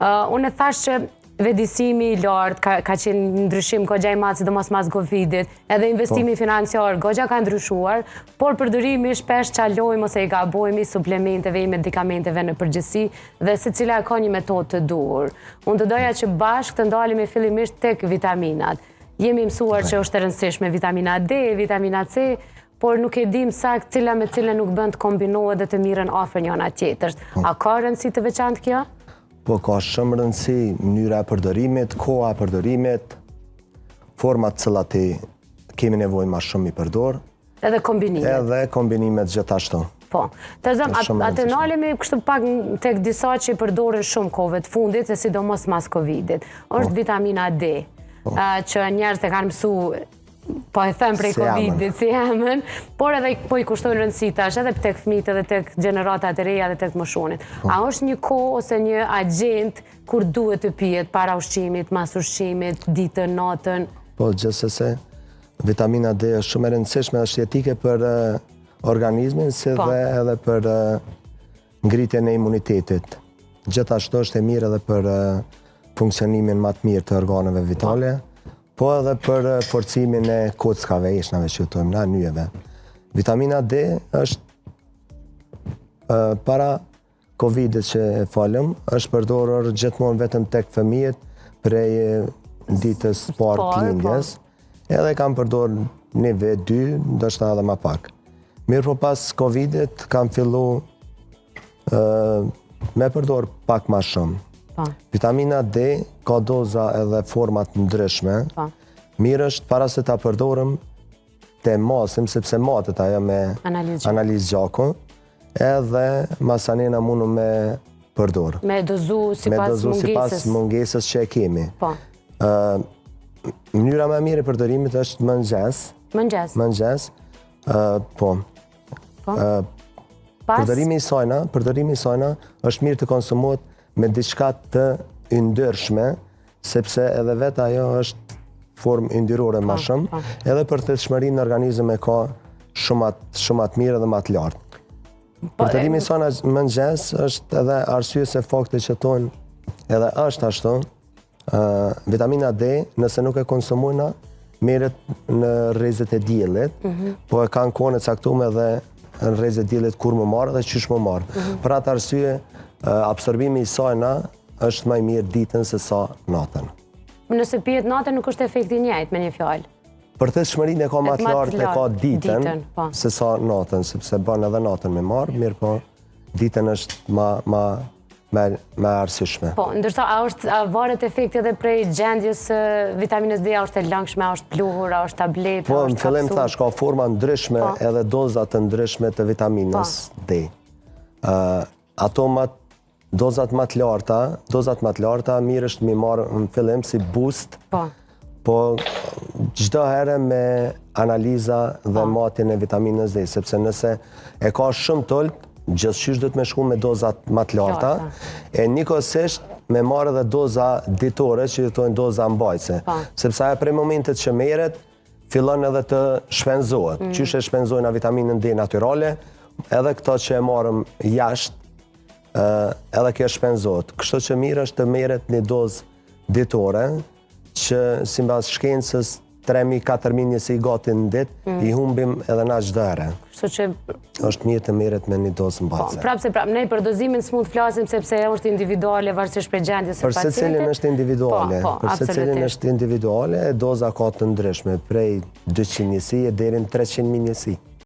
Unë e thash që vedisimi i lartë ka qenë ndryshim goxha i madh, sidomos mas Covidit, edhe investimi financiar goxha ka ndryshuar, por përdorimi shpesh çalojmë ose i gabojmë suplementeve i medikamenteve në përgjithësi dhe secila ka një metodë të duhur. Unë të doja që bashkë të ndalemi fillimisht tek vitaminat. Jemi mësuar që është e rëndësishme vitamina D, vitamina C, por nuk e dim sakt cila me cila nuk bën të kombinohet dhe të mirën afër njëna tjetrës. A ka rëndësi të veçantë kjo? Po ka shumë rëndësi mënyra e përdorimit, koha e përdorimit, format cilat i kemi nevojë ma shumë i përdor. Edhe kombinimet. Edhe kombinimet gjithashtu. Po. Të zëmë, atë nalemi kështu pak tek disa që i përdorin shumë kohëve të fundit, se sidomos mas Covidit. Është vitamina D, që njerëzit e kanë mësu, po e them prej Covidit, si emën, por edhe po i kushtojnë rëndësi tash edhe tek fëmijët edhe tek gjeneratat e reja dhe tek moshonit. A është një kohë ose një agent kur duhet të pijet para ushqimit, mas ushqimit, ditën, natën? Po, gjithsesi, vitamina D është shumë e rëndësishme, është jetike për organizmin, si dhe edhe për ngritjen e imunitetit. Gjithashtu është e mirë edhe për funksionimin më të mirë të organeve vitale, po edhe për forcimin e kockave, ishnave që thojmë na, nyjeve. Vitamina D është para Covidit që e falëm, është përdorur gjithmonë vetëm tek fëmijët prej ditës parë të lindjes, edhe kam përdorur një vit, dy, ndoshta edhe më pak. Mirë po pas Covidit kam fillu me përdor pak më shumë. Vitamina D ka doza edhe format ndryshme. Mirë është para se ta përdorëm të masim, sepse matet ajo me analizë gjaku, edhe masanena mundu me përdorë. Me dozu sipas mungesës që e kemi. Mënyra më mirë e përdorimit është mëngjes. Mëngjes. Po. Përdorimi i sajna është mirë të konsumohet me diçka të yndyrshme, sepse edhe vetë ajo është formë yndyrore më shumë, edhe për të shmërinë në organizëm e ka shumë atë mirë edhe më atë lartë. Përdorimi i sajna mëngjes është edhe arsye se fakti që tonë edhe është ashtu, vitamina D, nëse nuk e konsumojna, merret në rrezet e diellit, po e kanë kohën e caktuar edhe në rrezet e diellit kur më marr dhe çish më marr. Për atë arsye absorbimi i sajna është më i mirë ditën se sa natën. Nëse pijet natën nuk është efekti i njëjtë me një fjalë. Për të shmërinë e ka më të lartë e ka ditën se sa natën, sepse bën edhe natën me marr, mirë po ditën është më arsyeshme. Po, ndërsa a varet efekti edhe prej gjendjes vitaminës D, a është e langshme, a është pluhur, a është tabletë, po, në fillim thash, ka forma ndryshme edhe doza të ndryshme të vitaminës D. Ato dozat më të larta, mirë është mi marrë në fillim si boost, po çdo herë me analiza dhe matjen e vitaminës D, sepse nëse e ka shumë tolt, gjithçysh do të më shku me dozat më të larta, e njëkohësisht me marrë edhe doza ditore, që thonë doza mbajtëse, sepse ajo prej momentit që merret, fillon edhe të shpenzohet. Qysh e shpenzojnë vitaminën D natyrale, edhe këto që e marrëm jashtë, edhe kjo shpenzohet. Kështu që mirë është të merret një dozë ditore, që sipas shkencës 3.000-4.000 njësi gati në ditë, i humbim edhe na çdo herë. Kështu që është mirë të merret me një dozë mbajtëse. Ne për dozimin s'mund të flasim sepse është individuale varësisht prej gjendjes së pacientit. Për secilin është individuale. Për secilin është individuale, doza ka të ndryshme, prej 200 njësi deri në 300.000 njësi.